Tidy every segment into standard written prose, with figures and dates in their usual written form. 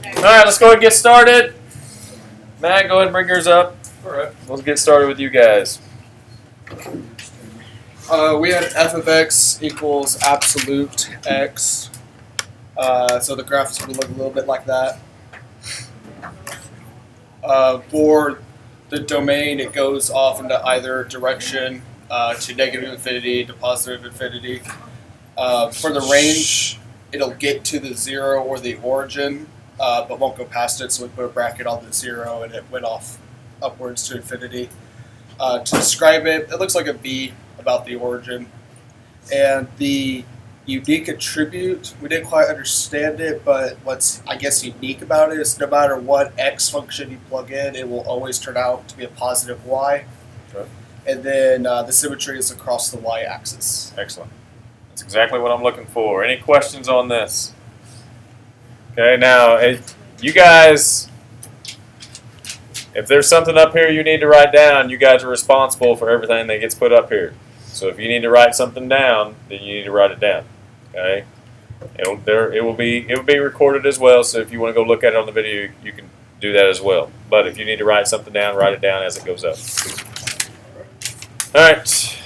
Alright, let's go ahead and get started. Matt, go ahead and bring yours up. Alright. Let's get started with you guys. We had f of x equals absolute x. So the graph is going to look a little bit like that. For the domain, it goes off into either direction, to negative infinity, to positive infinity. For the range, it'll get to the 0 or the origin, but won't go past it, so we put a bracket on the 0 and it went off upwards to infinity. To describe it, it looks like a V about the origin. And the unique attribute, we didn't quite understand it, but what's, I guess, unique about it is no matter what x function you plug in, it will always turn out to be a positive y. Okay. And then the symmetry is across the y-axis. Excellent. That's exactly what I'm looking for. Any questions on this? Okay, now, you guys, if there's something up here you need to write down, you guys are responsible for everything that gets put up here. So if you need to write something down, then you need to write it down. Okay, it will be recorded as well. So if you want to go look at it on the video, you can do that as well. But if you need to write something down, write it down as it goes up. All right,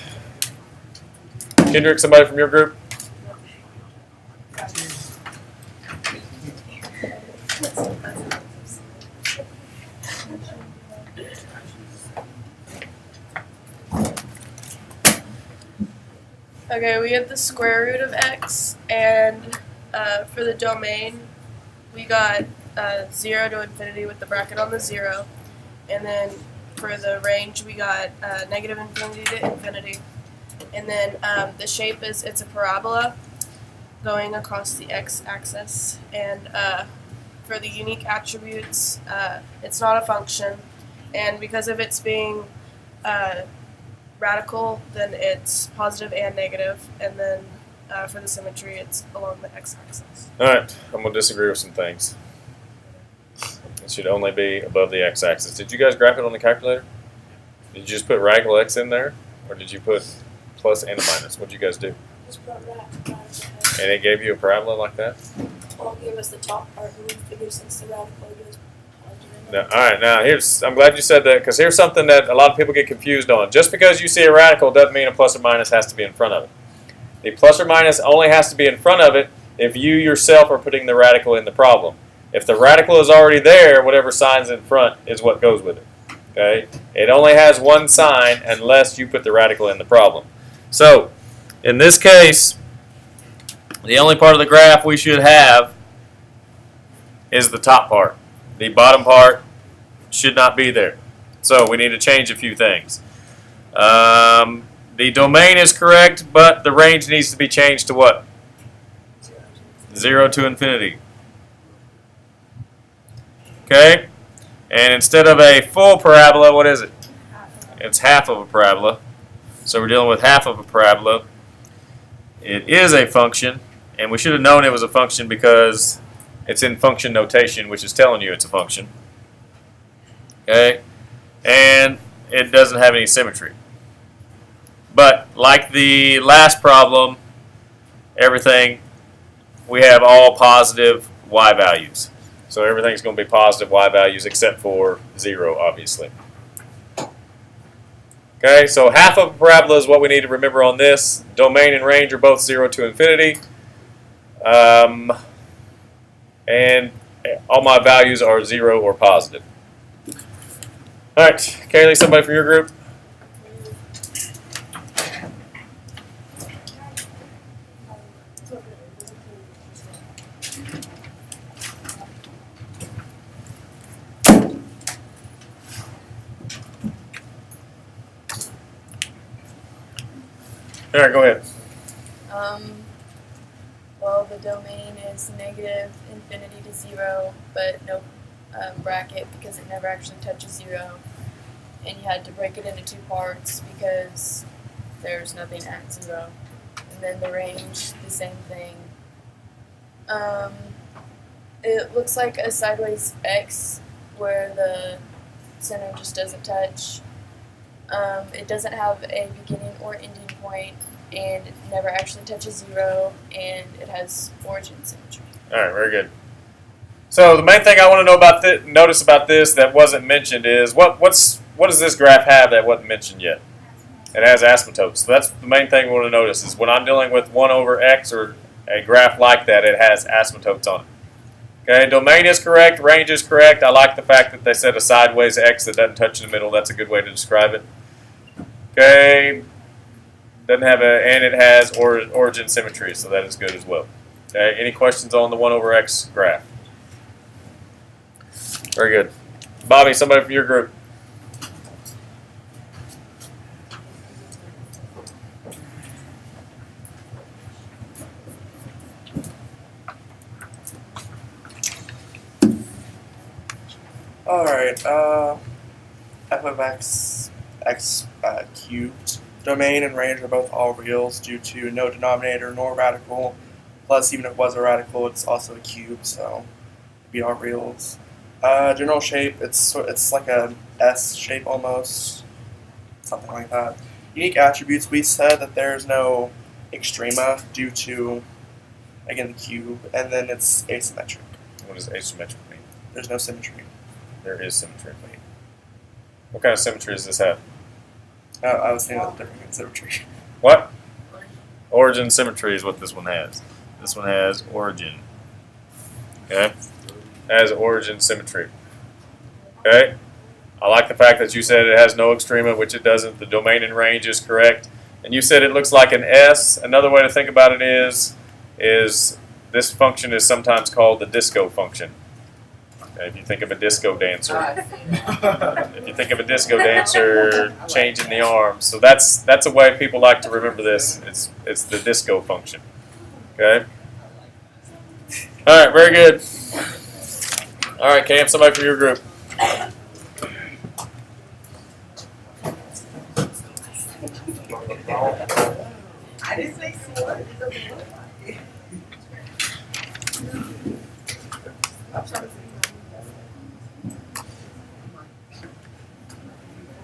Kendrick, somebody from your group. Okay, we have the square root of x, and for the domain, we got 0 to infinity with the bracket on the 0, and then for the range, we got negative infinity to infinity, and then the shape is, it's a parabola going across the x-axis, and for the unique attributes, it's not a function, and because of its being radical, then it's positive and negative, and then for the symmetry, it's along the x-axis. All right, I'm going to disagree with some things. It should only be above the x-axis. Did you guys graph it on the calculator? Did you just put radical x in there, or did you put plus and a minus? What did you guys do? Just put radical. And it gave you a parabola like that? Well, it gave us the top part, and we figured since the radical goes positive. No, all right, now I'm glad you said that, because here's something that a lot of people get confused on. Just because you see a radical doesn't mean a plus or minus has to be in front of it. The plus or minus only has to be in front of it if you yourself are putting the radical in the problem. If the radical is already there, whatever sign's in front is what goes with it. Okay? It only has one sign unless you put the radical in the problem. So, in this case, the only part of the graph we should have is the top part. The bottom part should not be there. So we need to change a few things. The domain is correct, but the range needs to be changed to what? 0 to infinity. Okay? And instead of a full parabola, what is it? It's half of a parabola. So we're dealing with half of a parabola. It is a function, and we should have known it was a function because it's in function notation, which is telling you it's a function. Okay? And it doesn't have any symmetry. But like the last problem, everything, we have all positive y values. So everything's going to be positive y values except for 0, obviously. Okay, so half of a parabola is what we need to remember on this. Domain and range are both 0 to infinity. And all my values are 0 or positive. All right, Kaylee, somebody from your group? All right, go ahead. Well, the domain is negative infinity to 0, but no bracket because it never actually touches 0. And you had to break it into 2 parts because there's nothing at 0. And then the range, the same thing. It looks like a sideways X where the center just doesn't touch. It doesn't have a beginning or ending point, and it never actually touches 0, and it has origin symmetry. All right, very good. So the main thing I want to know about notice about this that wasn't mentioned is what does this graph have that wasn't mentioned yet? It has asymptotes. So that's the main thing we want to notice is when I'm dealing with 1 over x or a graph like that, it has asymptotes on it. Okay, domain is correct, range is correct. I like the fact that they said a sideways x that doesn't touch in the middle. That's a good way to describe it. Okay, doesn't have and it has origin symmetry, so that is good as well. Okay, any questions on the 1 over x graph? Very good. Bobby, somebody from your group. Alright, f of x cubed. Domain and range are both all reals due to no denominator nor radical. Plus, even if it was a radical, it's also a cube, so it'd be all reals. General shape, it's like a S shape almost, something like that. Unique attributes, we said that there's no extrema due to, again, the cube, and then it's asymmetric. What does asymmetric mean? There's no symmetry. There is symmetry. What kind of symmetry does this have? I was thinking of different than symmetry. What? Origin symmetry is what this one has. This one has origin. Okay? It has origin symmetry. Okay? I like the fact that you said it has no extrema, which it doesn't. The domain and range is correct. And you said it looks like an S. Another way to think about it is this function is sometimes called the disco function. Okay, if you think of a disco dancer. If you think of a disco dancer changing the arms. So that's a way people like to remember this. It's the disco function. Okay? Alright, very good. Alright, Cam, somebody from your group. I didn't say so.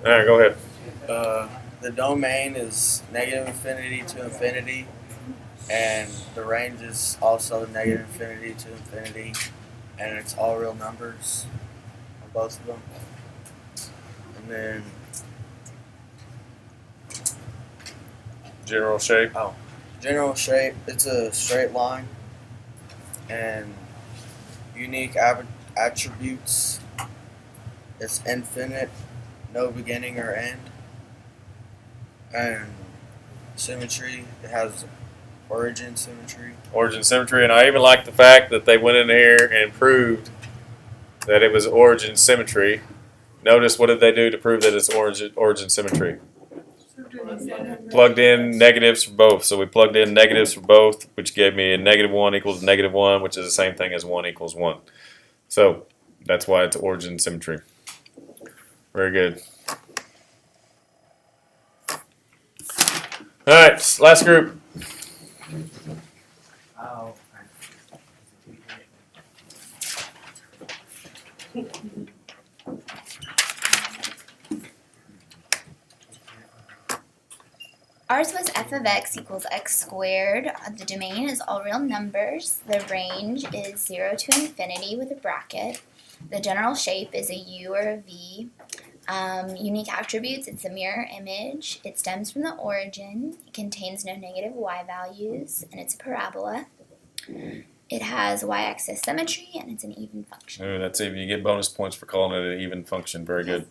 Alright, go ahead. The domain is negative infinity to infinity, and the range is also negative infinity to infinity, and it's all real numbers on both of them. And then General shape. general shape, it's a straight line, and unique attributes, it's infinite, no beginning or end. And symmetry, it has origin symmetry. Origin symmetry, and I even like the fact that they went in here and proved that it was origin symmetry. Notice what did they do to prove that it's origin symmetry? Plugged in negatives for both. So we plugged in negatives for both, which gave me a -1 equals -1, which is the same thing as 1 equals 1. So that's why it's origin symmetry. Very good. All right, last group. Ours was f of x equals x squared. The domain is all real numbers. The range is 0 to infinity with a bracket. The general shape is a U or a V. Unique attributes, it's a mirror image. It stems from the origin. It contains no negative y values, and it's a parabola. It has y-axis symmetry, and it's an even function. Ooh, that's even. You get bonus points for calling it an even function. Very good.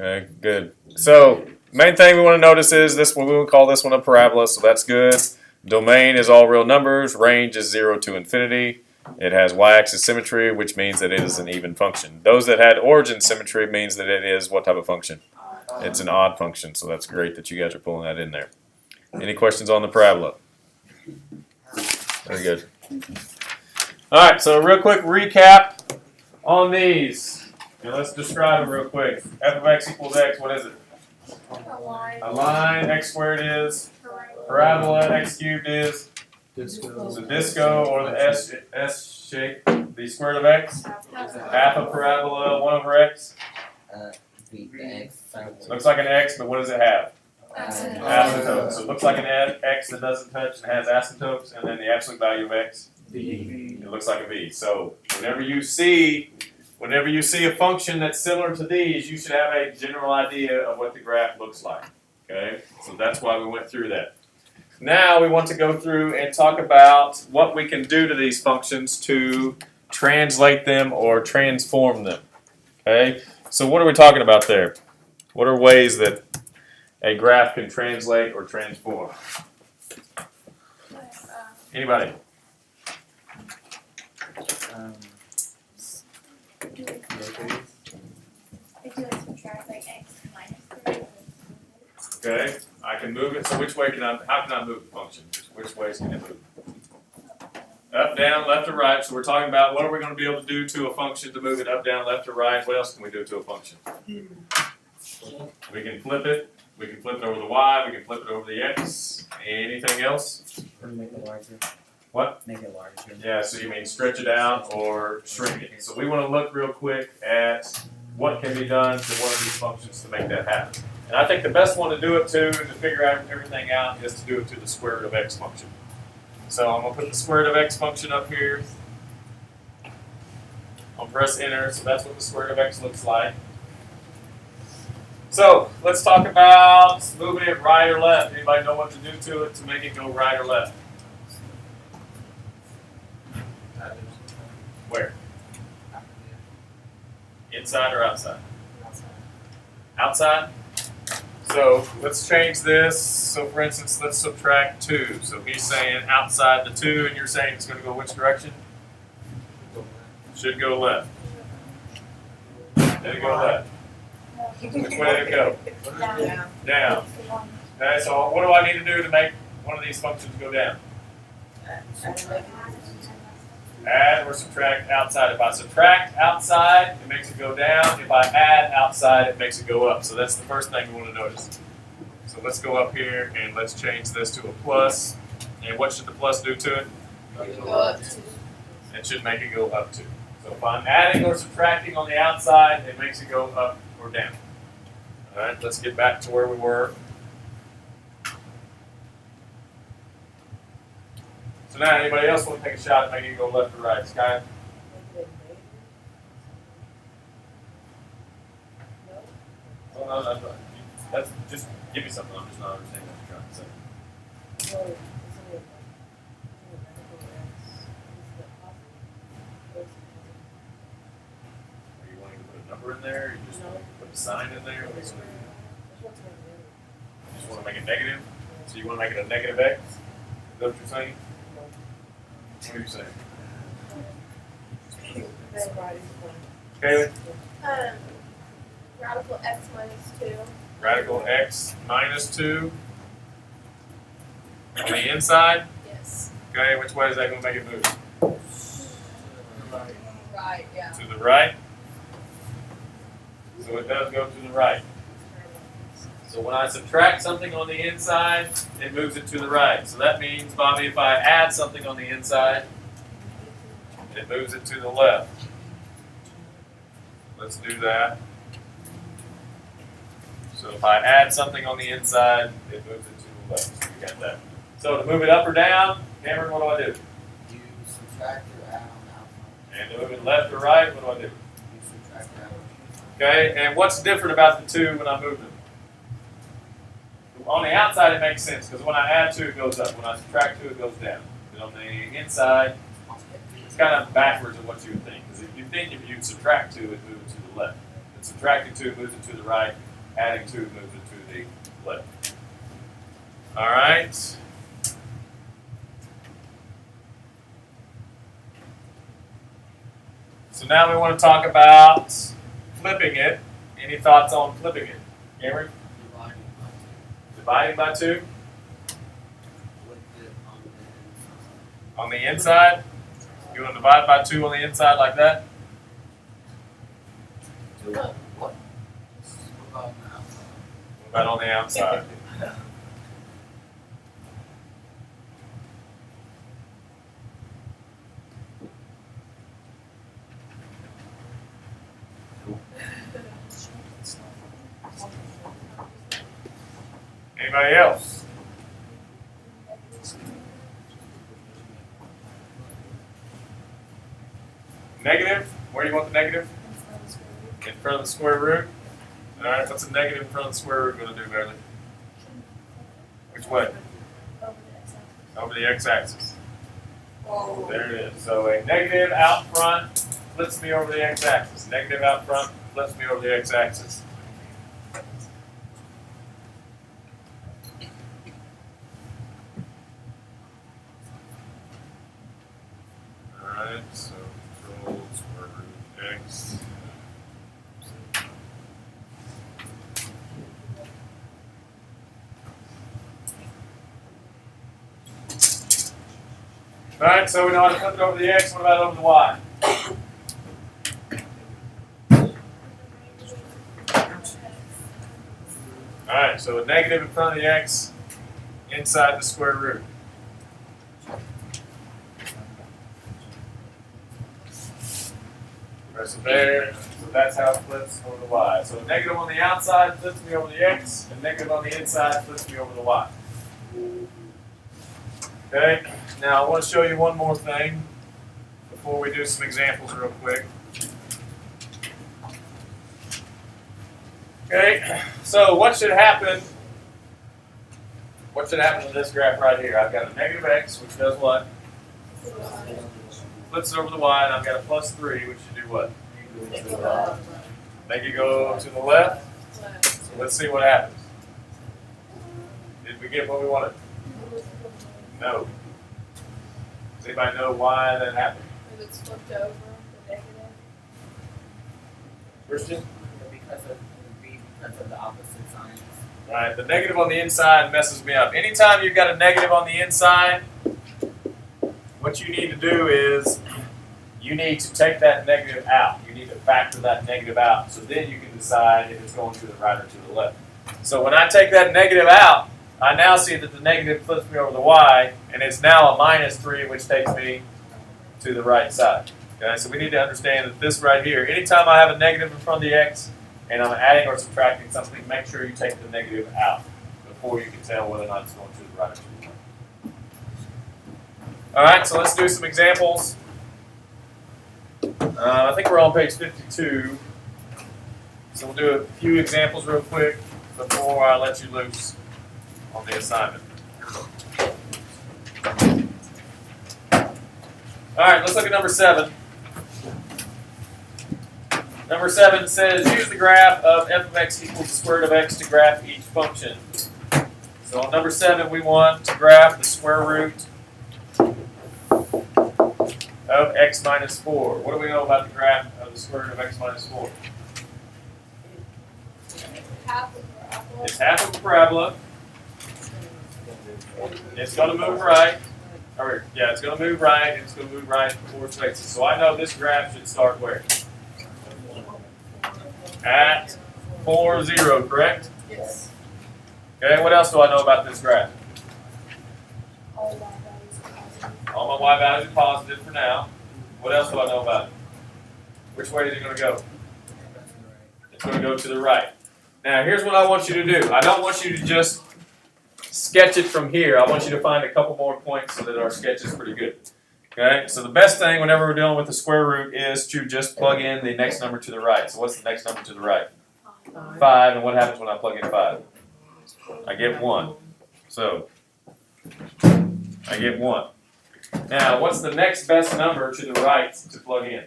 Okay, good. So main thing we want to notice is this one. We would call this one a parabola, so that's good. Domain is all real numbers. Range is 0 to infinity. It has y-axis symmetry, which means that it is an even function. Those that had origin symmetry means that it is what type of function? It's an odd function, so that's great that you guys are pulling that in there. Any questions on the parabola? Very good. All right, so real quick recap on these. And let's describe them real quick. F of x equals x, what is it? A line, x squared is. Parabola, x cubed is. The disco or the S shape, the square root of x. Half a parabola, 1 over x. Looks like an x, but what does it have? Asymptotes. So it looks like an x that doesn't touch and has asymptotes, and then the absolute value of x. V. It looks like a V. So whenever you see a function that's similar to these, you should have a general idea of what the graph looks like. Okay? So that's why we went through that. Now we want to go through and talk about what we can do to these functions to translate them or transform them. Okay? So what are we talking about there? What are ways that a graph can translate or transform? Anybody? Do like subtract like x minus 3. Okay, I can move it. So which way can I? How can I move the function? Which ways can it move? Up, down, left, or right. So we're talking about what are we going to be able to do to a function to move it up, down, left, or right. What else can we do to a function? We can flip it. We can flip it over the y. We can flip it over the x. Anything else? Or make it larger. What? Make it larger. Yeah. So you mean stretch it out or shrink it? So we want to look real quick at what can be done to one of these functions to make that happen. And I think the best one to do it to figure out everything out is to do it to the square root of x function. So I'm going to put the square root of x function up here. I'll press enter, so that's what the square root of x looks like. So let's talk about moving it right or left. Anybody know what to do to it to make it go right or left? Where? Inside or outside? Outside? So let's change this. So for instance, let's subtract 2. So he's saying outside the 2, and you're saying it's going to go which direction? Should go left. Did it go left? Which way did it go? Down. Okay, so what do I need to do to make one of these functions go down? Add or subtract outside. If I subtract outside, it makes it go down. If I add outside, it makes it go up. So that's the first thing we want to notice. So let's go up here and let's change this to a plus. And what should the plus do to it? It should make it go up too. So if I'm adding or subtracting on the outside, it makes it go up or down. All right, let's get back to where we were. So now, anybody else want to take a shot at making it go left or right? Sky? Oh, no, that's right. That's just give me something. I'm just not understanding what you're trying to say. Are you wanting to put a number in there? Or you just want to put a sign in there? Or you just want to make it negative? So you want to make it a negative x? Is that what you're saying? What are you saying? Kaylee? Radical x minus 2. Radical x minus 2 on the inside. Yes. Okay, which way is that going to make it move? Right, yeah. To the right. So it does go to the right. So when I subtract something on the inside, it moves it to the right. So that means, Bobby, if I add something on the inside, it moves it to the left. Let's do that. So if I add something on the inside, it moves it to the left. So you got that. So to move it up or down, Cameron, what do? You subtract or add on the outside. And to move it left or right, what do? You subtract or add on Okay, and what's different about the two when I move them? On the outside, it makes sense because when I add 2, it goes up. When I subtract 2, it goes down. But on the inside, it's kind of backwards of what you would think. Because if you think if you subtract 2, it moves it to the left. And subtracting 2 moves it to the right. Adding 2 moves it to the left. All right. So now we want to talk about flipping it. Any thoughts on flipping it? Cameron? Dividing by 2 on the inside. You want to divide by 2 on the inside like that? What about What about on the outside? Anybody else? Negative. Where do you want the negative? In front of the square root. All right. What's a negative in front of the square root going to do, Bailey? Which way? Over the x-axis. There it is. So a negative out front flips me over the x-axis. Negative out front flips me over the x-axis. Alright, so control square root x. Alright, so we know how to flip it over the x. What about over the y? Alright, so a negative in front of the x inside the square root. Press it there. So that's how it flips over the y. So a negative on the outside flips me over the x, and negative on the inside flips me over the y. Okay, now I want to show you one more thing before we do some examples real quick. Okay, so what should happen? What should happen to this graph right here? I've got a negative x, which does what? Flips it over the y, and I've got a plus 3, which should do what? Make it go to the left. So let's see what happens. Did we get what we wanted? No. Does anybody know why that happened? If it's flipped over, the negative. Christian? Because of the opposite signs. Right, the negative on the inside messes me up. Anytime you've got a negative on the inside, what you need to do is you need to take that negative out. You need to factor that negative out. So then you can decide if it's going to the right or to the left. So when I take that negative out, I now see that the negative flips me over the y, and it's now a minus 3, which takes me to the right side. Okay, so we need to understand that this right here, anytime I have a negative in front of the x, and I'm adding or subtracting something, make sure you take the negative out before you can tell whether or not it's going to the right or to the left. All right, so let's do some examples. I think we're on page 52. So we'll do a few examples real quick before I let you loose on the assignment. All right, let's look at number 7. Number 7 says, use the graph of f of x equals the square root of x to graph each function. So on number 7, we want to graph the square root of x minus 4. What do we know about the graph of the square root of x minus 4? Half of the parabola. It's half of a parabola. It's going to move right. Or, yeah, it's going to move right, and it's going to move right in 4 spaces. So I know this graph should start where? At 4, 0, correct? Yes. Okay, what else do I know about this graph? All y values are positive. All my y values are positive for now. What else do I know about it? Which way is it going to go? It's going to go to the right. Now, here's what I want you to do. I don't want you to just sketch it from here. I want you to find a couple more points so that our sketch is pretty good. Okay, so the best thing whenever we're dealing with the square root is to just plug in the next number to the right. So what's the next number to the right? 5, and what happens when I plug in 5? I get 1. So, I get 1. Now, what's the next best number to the right to plug in?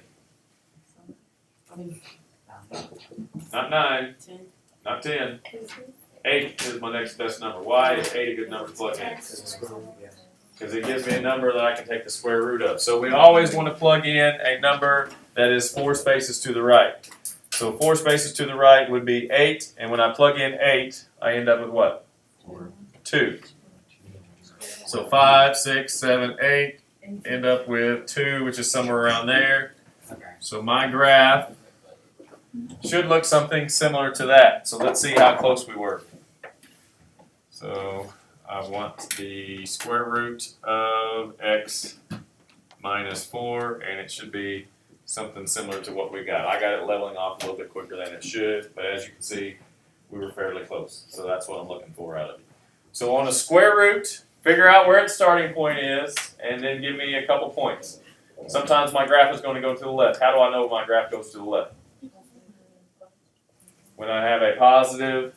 Not 9, not 10. 8 is my next best number. Why is 8 a good number to plug in? Because it gives me a number that I can take the square root of. So we always want to plug in a number that is 4 spaces to the right. So 4 spaces to the right would be 8, and when I plug in 8, I end up with what? 2. So 5, 6, 7, 8, end up with 2, which is somewhere around there. So my graph should look something similar to that. So let's see how close we were. So I want the square root of x minus 4, and it should be something similar to what we got. I got it leveling off a little bit quicker than it should, but as you can see, we were fairly close. So that's what I'm looking for out of it. So on a square root, figure out where its starting point is, and then give me a couple points. Sometimes my graph is going to go to the left. How do I know my graph goes to the left? When I have a positive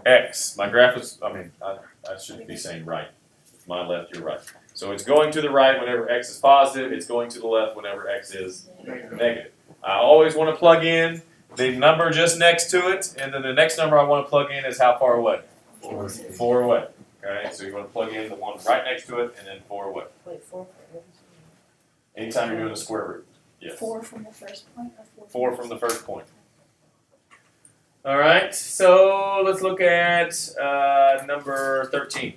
x, my graph is, I should be saying right. My left, your right. So it's going to the right whenever x is positive. It's going to the left whenever x is negative. I always want to plug in the number just next to it, and then the next number I want to plug in is how far away? 4 away. Okay, so you want to plug in the one right next to it, and then 4 away. Wait, 4. Anytime you're doing a square root. Yes. 4 from the first point or 4 from the first point. All right, so let's look at number 13.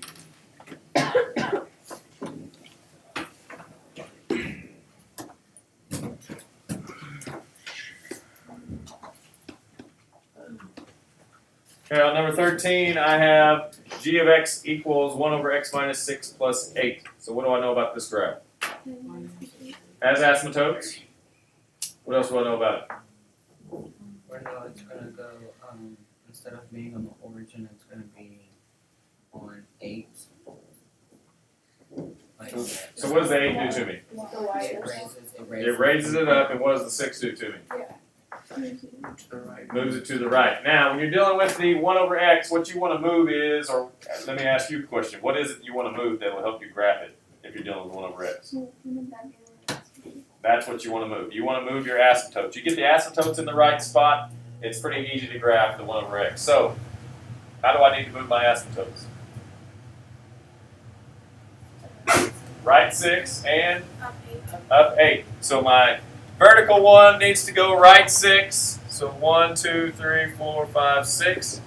Okay, on number 13, I have g of x equals 1 over x minus 6 plus 8. So what do I know about this graph? As asymptotes. What else do I know about it? Or no, it's gonna go, instead of being on the origin, it's gonna be on 8. Like, So what does the 8 do to me? It raises it up, and what does the 6 do to me? To the right. Moves it to the right. Now, when you're dealing with the 1 over x, what you want to move is, or let me ask you a question. What is it you want to move that will help you graph it if you're dealing with 1 over x? That's what you want to move. You want to move your asymptotes. You get the asymptotes in the right spot, it's pretty easy to graph the 1 over x. So, how do I need to move my asymptotes? Right 6 and up 8. So my vertical one needs to go right 6. So 1, 2, 3, 4, 5, 6.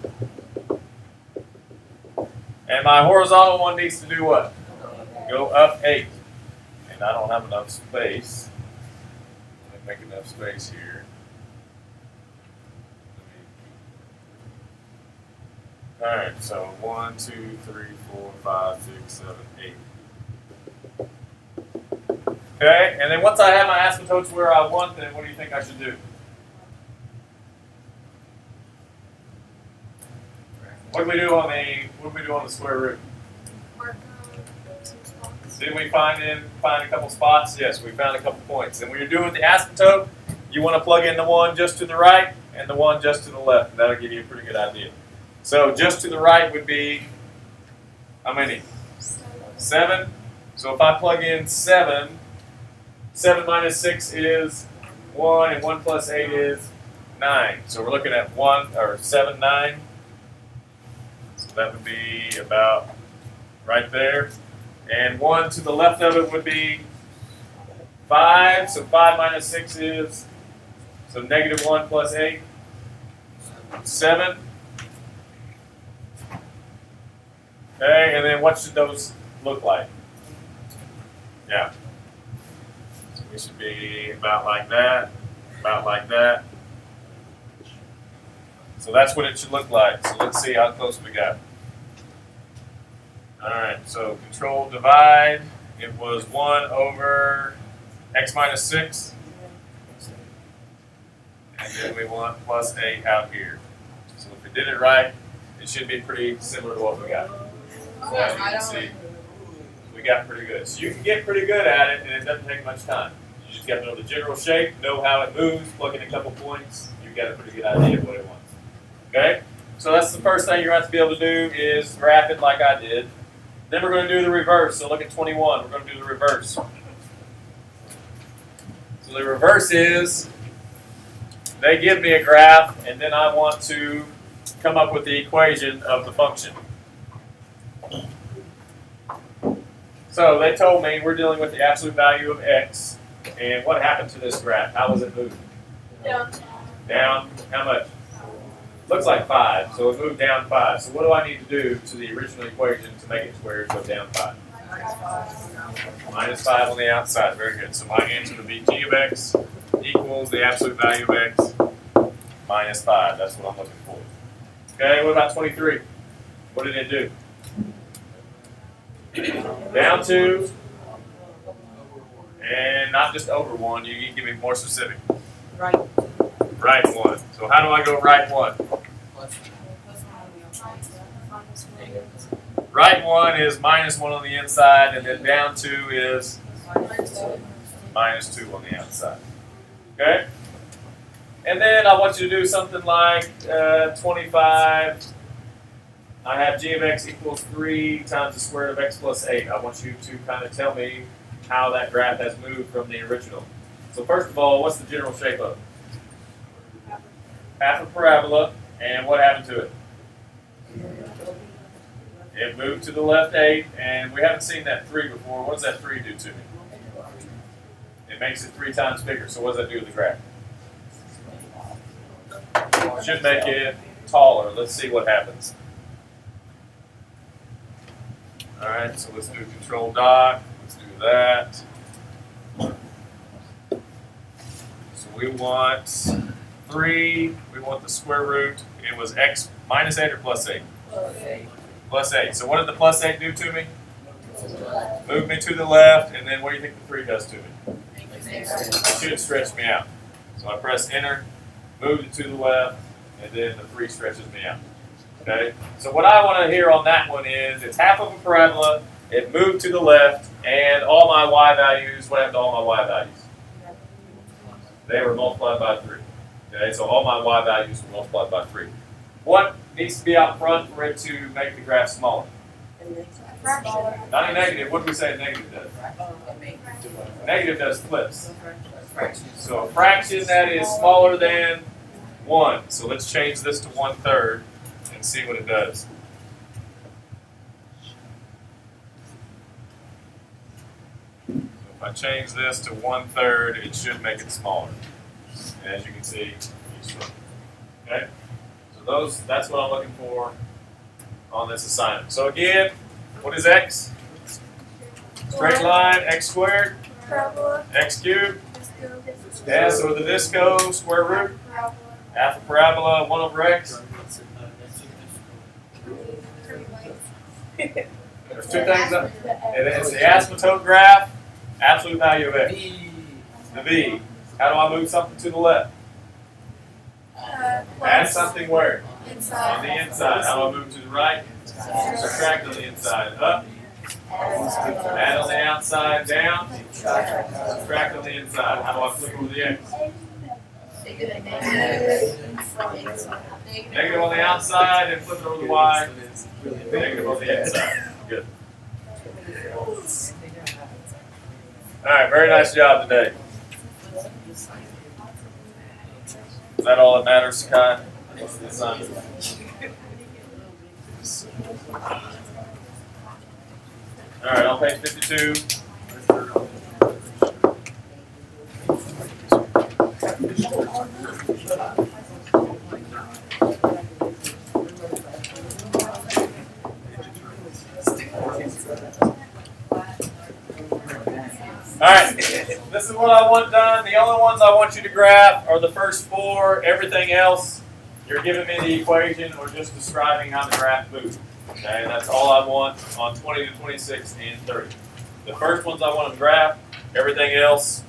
And my horizontal one needs to do what? Go up 8. And I don't have enough space. Let me make enough space here. Alright, so 1, 2, 3, 4, 5, 6, 7, 8. Okay, and then once I have my asymptotes where I want them, what do you think I should do? What do we do on the square root? Did we find a couple spots? Yes, we found a couple points. And when you're doing the asymptote, you want to plug in the one just to the right and the one just to the left. And that'll give you a pretty good idea. So just to the right would be how many? 7. So if I plug in 7, 7 minus 6 is 1, and 1 plus 8 is 9. So we're looking at 7, 9. So that would be about right there. And 1 to the left of it would be 5. So 5 minus 6 is, so negative 1 plus 8, 7. Okay, and then what should those look like? Yeah. So we should be about like that, about like that. So that's what it should look like. So let's see how close we got. Alright, so control divide. It was 1 over x minus 6. And then we want plus 8 out here. So if we did it right, it should be pretty similar to what we got. So as you can see, we got pretty good. So you can get pretty good at it, and it doesn't take much time. You just got to know the general shape, know how it moves, plug in a couple points, you've got a pretty good idea of what it wants. Okay? So that's the first thing you're going to have to be able to do is graph it like I did. Then we're going to do the reverse. So look at 21. We're going to do the reverse. So the reverse is they give me a graph, and then I want to come up with the equation of the function. So they told me we're dealing with the absolute value of x, and what happened to this graph? How was it moving? Down. Down, how much? Looks like 5, so it moved down 5. So what do I need to do to the original equation to make it to where it goes down 5? Minus 5 on the outside, very good. So my answer would be g of x equals the absolute value of x minus 5. That's what I'm looking for. Okay, what about 23? What did it do? Down 2, and not just over 1, you can give me more specific. Right. Right 1. So how do I go right 1? Right 1 is minus 1 on the inside, and then down 2 is minus 2 on the outside. Okay? And then I want you to do something like 25. I have g of x equals 3 times the square root of x plus 8. I want you to kind of tell me how that graph has moved from the original. So first of all, what's the general shape of it? Half a parabola, and what happened to it? It moved to the left 8, and we haven't seen that 3 before. What does that 3 do to me? It makes it 3 times bigger. So what does that do to the graph? It should make it taller. Let's see what happens. All right, so let's do control dot. Let's do that. So we want 3. We want the square root. It was x minus 8 or plus 8? Plus 8. So what did the plus 8 do to me? Move me to the left, and then what do you think the 3 does to me? It should stretch me out. So I press enter, move it to the left, and then the 3 stretches me out. Okay? So what I want to hear on that one is it's half of a parabola, it moved to the left, and all my y values, what happened to all my y values? They were multiplied by 3. Okay, so all my y values were multiplied by 3. What needs to be out front for it to make the graph smaller? Not a negative. What do we say a negative does? Negative does flips. So a fraction that is smaller than 1. So let's change this to 1/3 and see what it does. So if I change this to 1/3, it should make it smaller. And as you can see, it's shrunk. Okay? So that's what I'm looking for on this assignment. So again, what is x? Straight line, x squared, x cubed. Yeah, so the disco, square root, half a parabola, 1 over x. There's 2 things up. And it's the asymptote graph, absolute value of x. The v. How do I move something to the left? Add something where? On the inside. How do I move to the right? Subtract on the inside. Up. Add on the outside. Down. Subtract on the inside. How do I flip over the x? Negative on the outside and flip it over the y. Negative on the inside. Good. Alright, very nice job today. Is that all that matters, Sakai? Alright, on page 52. Alright, this is what I want done. The only ones I want you to graph are the first 4. Everything else, you're giving me the equation or just describing how the graph moves. Okay, that's all I want on 20 to 26 and 30. The first ones I want to graph. Everything else,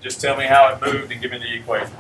just tell me how it moved and give me the equation.